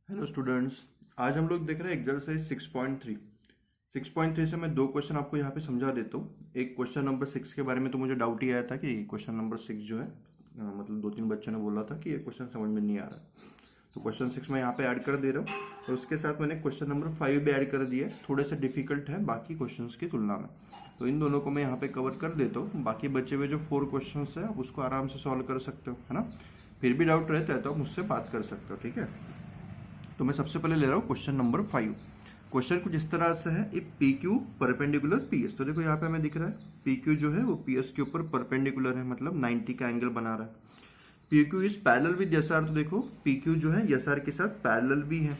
Hello students. आज हम लोग देख रहे हैं एक्सरसाइज 6.3। 6.3 से मैं दो क्वेश्चन आपको यहाँ पे समझा देता हूँ। एक क्वेश्चन नंबर 6 के बारे में तो मुझे डाउट ही आया था कि क्वेश्चन नंबर 6 जो है मतलब दो तीन बच्चों ने बोला था कि ये क्वेश्चन समझ में नहीं आ रहा, तो क्वेश्चन 6 मैं यहाँ पे ऐड कर दे रहा हूँ और उसके साथ मैंने क्वेश्चन नंबर 5 भी ऐड कर दिया है। थोड़े से डिफिकल्ट है बाकी क्वेश्चन की तुलना में, तो इन दोनों को मैं यहाँ पे कवर कर देता हूँ। बाकी बचे हुए जो 4 क्वेश्चन है आप उसको आराम से सॉल्व कर सकते हो, है ना। फिर भी डाउट रहता है तो आप मुझसे बात कर सकते हो, ठीक है। तो मैं सबसे पहले ले रहा हूँ क्वेश्चन नंबर 5। क्वेश्चन कुछ इस तरह से है, if P Q perpendicular P S. तो देखो यहाँ पे हमें दिख रहा है पी क्यू जो है वो पी एस के ऊपर परपेंडिकुलर है, मतलब 90 का एंगल बना रहा है। P Q is parallel with S R. तो देखो पी क्यू जो है एस आर के साथ पैरेलल भी है।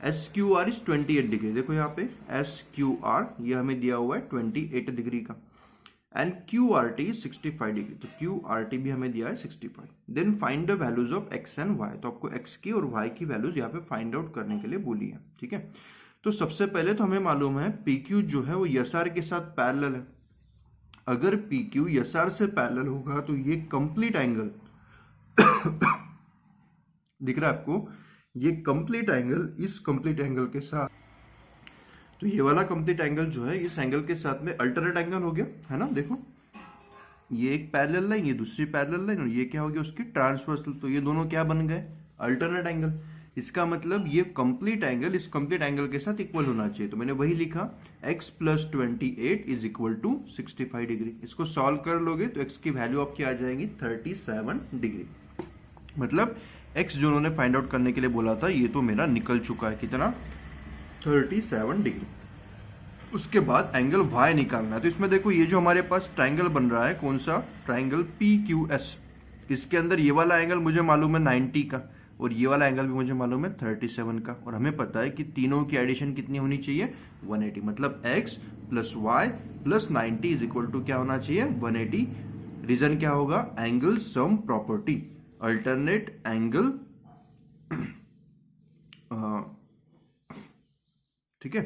S Q R is 28 degree. देखो यहाँ पे एस क्यू आर ये हमें दिया हुआ है 28 डिग्री का, and Q R T 65 degree. तो क्यू आर टी भी हमें दिया है 65। Then find the values of X and Y. तो आपको एक्स की और वाई की वैल्यूज यहाँ पे फाइंड आउट करने के लिए बोली है, ठीक है। तो सबसे पहले तो हमें मालूम है पी क्यू जो है वो एस आर के साथ पैरेलल है। अगर पी क्यू एस आर से पैरेलल होगा तो ये कंप्लीट एंगल दिख रहा है आपको, ये कंप्लीट एंगल इस कंप्लीट एंगल के साथ, तो ये वाला कंप्लीट एंगल जो है इस एंगल के साथ में अल्टरनेट एंगल हो गया, है ना। देखो ये एक पैरेलल लाइन, ये दूसरी पैरेलल लाइन, और ये क्या हो गया उसकी ट्रांसवर्सल। तो ये दोनों क्या बन गए, अल्टरनेट एंगल। इसका मतलब ये कंप्लीट एंगल इस कंप्लीट एंगल के साथ इक्वल होना चाहिए। तो मैंने वही लिखा x plus 28 is equal to 65 degree. इसको सॉल्व कर लोगे तो x की वैल्यू आपकी आ जाएगी 37 डिग्री। मतलब x जो उन्होंने फाइंड आउट करने के लिए बोला था ये तो मेरा निकल चुका है, कितना, 37 डिग्री। उसके बाद एंगल y निकालना है। तो इसमें देखो ये जो हमारे पास ट्राइंगल बन रहा है, कौन सा ट्राइंगल, PQS। इसके अंदर ये वाला एंगल मुझे मालूम है 90 का, और ये वाला एंगल भी मुझे मालूम है 37 का, और हमें पता है कि तीनों की एडिशन कितनी होनी चाहिए, 180। मतलब x plus Y plus 90 is equal to क्या होना चाहिए, 180। रीजन क्या होगा, angle sum property, alternate angle, ठीक है।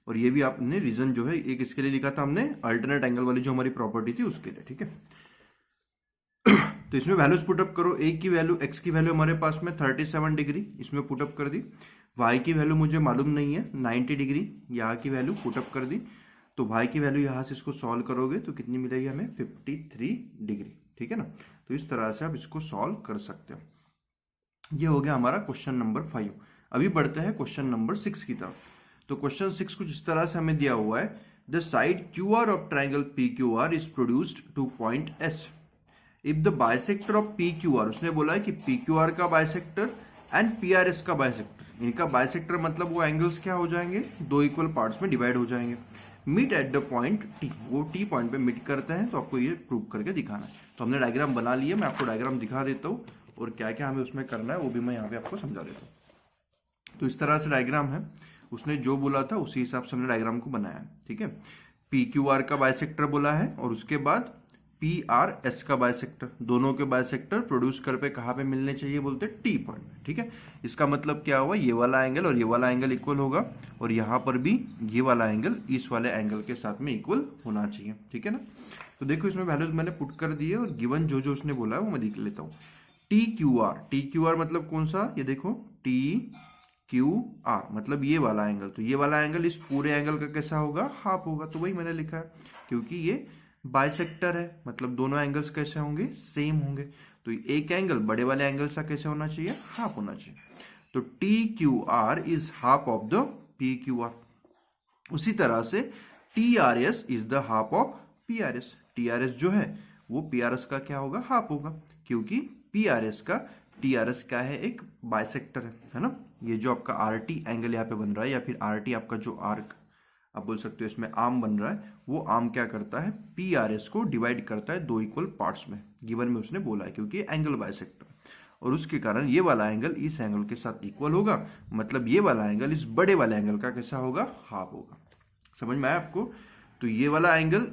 और ये भी आपने रीजन जो है एक इसके लिए लिखा था हमने, अल्टरनेट एंगल वाली जो हमारी प्रॉपर्टी थी उसके लिए, ठीक है। तो इसमें वैल्यूज पुटअप करो। ए की वैल्यू, एक्स की वैल्यू हमारे पास में 37 डिग्री, इसमें पुटअप कर दी। वाई की वैल्यू मुझे मालूम नहीं है 90 डिग्री, यहाँ की वैल्यू पुटअप कर दी। तो वाई की वैल्यू यहाँ से इसको सॉल्व करोगे तो कितनी मिलेगी हमें, 53 डिग्री, ठीक है ना। तो इस तरह से आप इसको सॉल्व कर सकते हो। ये हो गया हमारा क्वेश्चन नंबर 5। अभी बढ़ते हैं क्वेश्चन नंबर 6 की तरफ। तो क्वेश्चन 6 कुछ इस तरह से हमें दिया हुआ है, the side Q R of triangle P Q are is produced two point S if the bisector of P Q are. उसने बोला है कि पी क्यू आर का bisector and P R S का बाइसेक्टर, इनका बाइसेक्टर मतलब वो angles क्या हो जाएंगे, दो इक्वल पार्ट्स में डिवाइड हो जाएंगे। Meet at the point T, वो टी पॉइंट पे मीट करते हैं। तो आपको ये प्रूव करके दिखाना है। तो हमने डायग्राम बना लिया, मैं आपको डायग्राम दिखा देता हूँ और क्या क्या हमें उसमें करना है वो भी मैं यहाँ पे आपको समझा देता हूँ। तो इस तरह से डायग्राम है, उसने जो बोला था उसी हिसाब से हमने डायग्राम को बनाया है, ठीक है। पी क्यू आर का बाइसेक्टर बोला है और उसके बाद पी आर एस का बाइसेक्टर, दोनों के बाइसेक्टर प्रोड्यूस कर पे कहाँ पे मिलने चाहिए, बोलते हैं टी पॉइंट में, ठीक है। इसका मतलब क्या हुआ, ये वाला एंगल और ये वाला एंगल इक्वल होगा, और यहाँ पर भी ये वाला एंगल इस वाले एंगल के साथ में इक्वल होना चाहिए, ठीक है ना। तो देखो इसमें वैल्यूज मैंने पुट कर दिए और गिवन जो जो उसने बोला है वो मैं लिख लेता हूँ। T Q R, T Q R मतलब कौन सा, ये देखो टी क्यू आर मतलब ये वाला एंगल। तो ये वाला एंगल इस पूरे एंगल का कैसा होगा, हाफ होगा। तो वही मैंने लिखा है, क्योंकि ये बाइसेक्टर है, मतलब दोनों एंगल्स कैसे होंगे, सेम होंगे। तो एक एंगल बड़े वाले एंगल सा कैसे होना चाहिए, हाफ होना चाहिए। तो T Q are is half of the P Q are. उसी तरह से T R S is the half of P R S. T R S जो है वो पी आर एस का क्या होगा, हाफ होगा, क्योंकि पी आर एस का टी आर एस क्या है, एक बाइसेक्टर है ना। ये जो आपका आर टी एंगल यहाँ पे बन रहा है, या फिर आर टी आपका जो आर्क आप बोल सकते हो इसमें आर्म बन रहा है, वो आर्म क्या करता है, पी आर एस को डिवाइड करता है दो इक्वल पार्ट्स में। गिवन में उसने बोला है क्योंकि एंगल बाइसेक्टर, और उसके कारण ये वाला एंगल इस एंगल के साथ इक्वल होगा, मतलब ये वाला एंगल इस बड़े वाले एंगल का कैसा होगा, हाफ होगा। समझ में आया आपको। तो ये वाला एंगल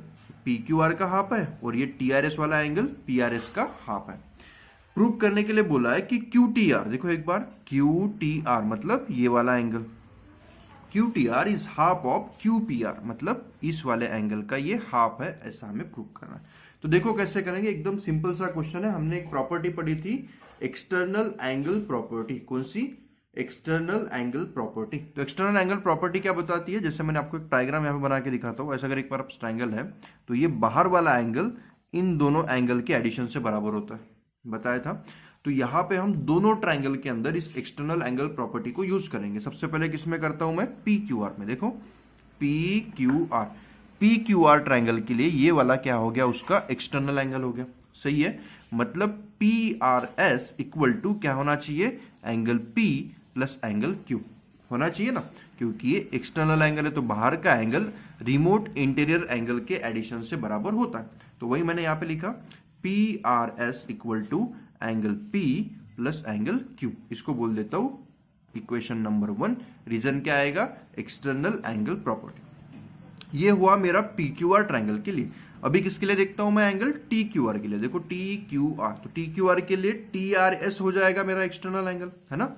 पी क्यू आर का हाफ है और ये टी आर एस वाला एंगल पी आर एस का हाफ है। प्रूव करने के लिए बोला है कि क्यू टी आर, देखो एक बार क्यू टी आर मतलब ये वाला angle, Q T R is half of Q P R, मतलब इस वाले एंगल का ये हाफ है, ऐसा हमें प्रूव करना है। तो देखो कैसे करेंगे, एकदम सिंपल सा क्वेश्चन है। हमने एक प्रॉपर्टी पढ़ी थी, एक्सटर्नल एंगल प्रॉपर्टी, कौन सी, एक्सटर्नल एंगल प्रॉपर्टी। तो एक्सटर्नल एंगल प्रॉपर्टी क्या बताती है, जैसे मैंने आपको एक डायग्राम यहाँ पे बना के दिखाता हूँ, ऐसा अगर एक बार ट्रायंगल है तो ये बाहर वाला एंगल इन दोनों एंगल के एडिशन से बराबर होता है, बताया था। तो यहाँ पे हम दोनों ट्रायंगल के अंदर इस एक्सटर्नल एंगल प्रॉपर्टी को यूज करेंगे। सबसे पहले किसमें करता हूं मैं, पी क्यू आर में। देखो पी क्यू आर ट्रायंगल के लिए ये वाला क्या हो गया, उसका एक्सटर्नल एंगल हो गया, सही है। मतलब P R S equal to क्या होना चाहिए, angle P plus angle Q होना चाहिए ना, क्योंकि ये एक्सटर्नल एंगल है तो बाहर का एंगल रिमोट इंटीरियर एंगल के एडिशन से बराबर होता है। तो वही मैंने यहां पे लिखा, P R S equal to angle P plus angle Q. इसको बोल देता हूं इक्वेशन नंबर 1। रीजन क्या आएगा, एक्सटर्नल एंगल प्रॉपर्टी। ये हुआ मेरा पी क्यू आर ट्रायंगल के लिए। अभी किसके लिए देखता हूं मैं, एंगल टी क्यू आर के लिए। देखो टी क्यू आर, तो टी क्यू आर के लिए टी आर एस हो जाएगा मेरा एक्सटर्नल एंगल, है ना।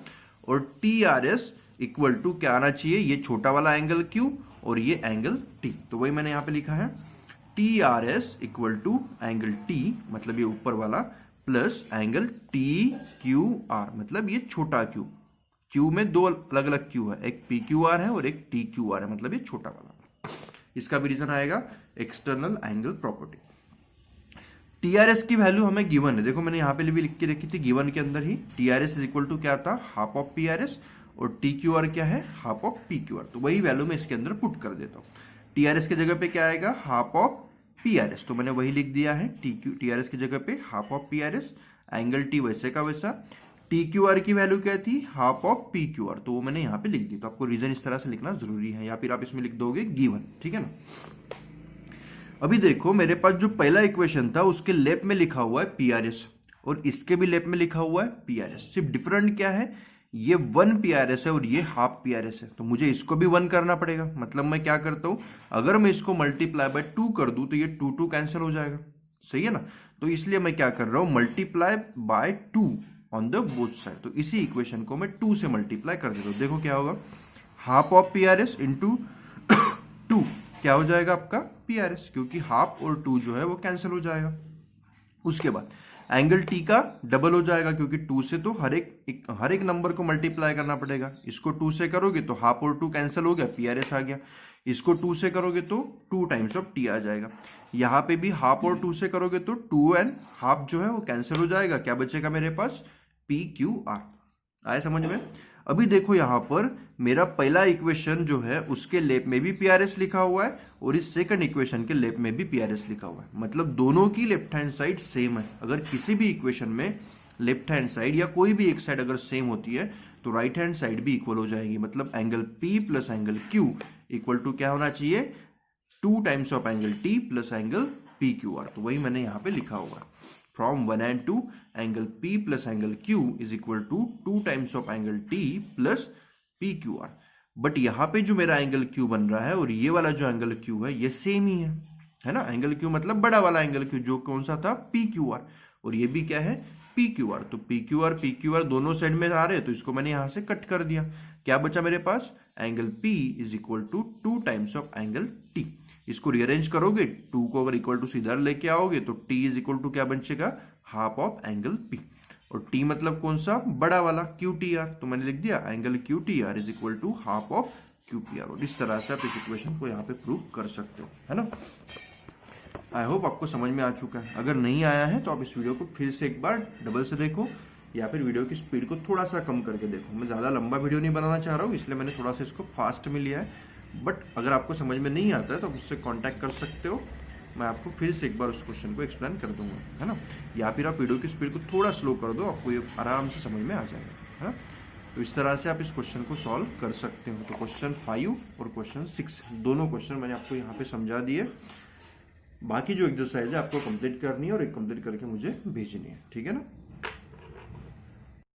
और T R S equal to क्या आना चाहिए, ये छोटा वाला एंगल क्यू और ये एंगल टी। तो वही मैंने यहां पे लिखा है, T R S equal to angle T, मतलब ये ऊपर वाला, plus angle T Q R, मतलब ये छोटा क्यू। क्यू में दो अलग अलग क्यू है, एक पी क्यू आर है और एक टी क्यू आर है, मतलब ये छोटा वाला। इसका भी रीजन आएगा एक्सटर्नल एंगल प्रॉपर्टी। टीआरएस की वैल्यू हमें गिवन है, देखो मैंने यहां पे भी लिख के रखी थी गिवन के अंदर ही। टीआरएस इज इक्वल टू क्या था, हाफ ऑफ पीआरएस, और टी क्यू आर क्या है, half of P Q R. तो वही वैल्यू मैं इसके अंदर पुट कर देता हूं। टीआरएस की जगह पे क्या आएगा, हाफ ऑफ पीआरएस, तो मैंने वही लिख दिया है, टीआरएस की जगह पे half of PRS, angle T वैसे का वैसा। टी क्यू आर की वैल्यू क्या थी, half of P Q R, तो वो मैंने यहाँ पे लिख दी। तो आपको रीजन इस तरह से लिखना जरूरी है, या फिर आप इसमें लिख दोगे गिवन, ठीक है ना। अभी देखो मेरे पास जो पहला इक्वेशन था उसके लेफ्ट में लिखा हुआ है पीआरएस, और इसके भी लेफ्ट में लिखा हुआ है पीआरएस। सिर्फ डिफरेंट क्या है, ये 1 पीआरएस है और ये हाफ पीआरएस है, तो मुझे इसको भी 1 करना पड़ेगा। मतलब मैं क्या करता हूं, अगर मैं इसको मल्टीप्लाई बाय 2 कर दूं तो ये 2 कैंसिल हो जाएगा, सही है ना। तो इसलिए मैं क्या कर रहा हूं, multiply by 2 on the both side. तो इसी इक्वेशन को मैं 2 से मल्टीप्लाई कर देता हूं। देखो क्या होगा, हाफ ऑफ पीआरएस इंटू 2 क्या हो जाएगा आपका पीआरएस, क्योंकि हाफ और 2 जो है वो कैंसिल हो जाएगा। उसके बाद एंगल टी का डबल हो जाएगा, क्योंकि 2 से तो हर एक नंबर को मल्टीप्लाई करना पड़ेगा। इसको 2 से करोगे तो हाफ और 2 कैंसिल हो गया, पीआरएस आ गया। इसको 2 से करोगे तो 2 टाइम्स ऑफ टी आ जाएगा। यहाँ पे भी हाफ और 2 से करोगे तो 2 एंड हाफ जो है वो कैंसिल हो जाएगा। क्या बचेगा मेरे पास, पी क्यू आर। आए समझ में। अभी देखो यहाँ पर मेरा पहला इक्वेशन जो है उसके लेफ्ट में भी पीआरएस लिखा हुआ है और इस सेकंड इक्वेशन के लेफ्ट में भी पीआरएस लिखा हुआ है, मतलब दोनों की लेफ्ट हैंड साइड सेम है। अगर किसी भी इक्वेशन में लेफ्ट हैंड साइड या कोई भी एक साइड अगर सेम होती है तो राइट हैंड साइड भी इक्वल हो जाएगी। मतलब angle P plus angle Q equal to क्या होना चाहिए, 2 times of angle T plus angle P Q R. तो वही मैंने यहाँ पे लिखा हुआ है, from 1 and 2 angle P plus angle Q is equal to 2 times of angle T plus PQR। But यहाँ पे जो मेरा एंगल Q बन रहा है और ये वाला जो एंगल Q है ये सेम ही है ना। एंगल Q मतलब बड़ा वाला एंगल Q, जो कौन सा था, PQR, और ये भी क्या है, PQR। तो PQR दोनों साइड में आ रहे हैं, तो इसको मैंने यहां से कट कर दिया। क्या बचा मेरे पास, angle P is equal to 2 times of angle T। इसको रीअरेंज करोगे, 2 को अगर इक्वल टू सीधा लेके आओगे तो t इज इक्वल टू क्या बचेगा, हाफ ऑफ एंगल p। और t मतलब कौन सा, बड़ा वाला QTR, तो मैंने लिख दिया angle QTR is equal to half of QPR। और इस तरह से आप इस इक्वेशन को यहाँ पे प्रूव कर सकते हो, है ना। आई होप आपको समझ में आ चुका है। अगर नहीं आया है तो आप इस वीडियो को फिर से एक बार डबल से देखो, या फिर वीडियो की स्पीड को थोड़ा सा कम करके देखो। मैं ज़्यादा लंबा वीडियो नहीं बनाना चाह रहा हूँ, इसलिए मैंने थोड़ा सा इसको फास्ट में लिया है। बट अगर आपको समझ में नहीं आता है तो आप मुझसे कांटेक्ट कर सकते हो, मैं आपको फिर से एक बार उस क्वेश्चन को एक्सप्लेन कर दूंगा, है ना। या फिर आप वीडियो की स्पीड को थोड़ा स्लो कर दो, आपको ये आराम से समझ में आ जाएगा, है ना। तो इस तरह से आप इस क्वेश्चन को सॉल्व कर सकते हो। तो क्वेश्चन 5 और क्वेश्चन 6 दोनों क्वेश्चन मैंने आपको यहाँ पे समझा दिए। बाकी जो एक्सरसाइज है आपको कंप्लीट करनी है और एक कंप्लीट करके मुझे भेजनी है, ठीक है ना।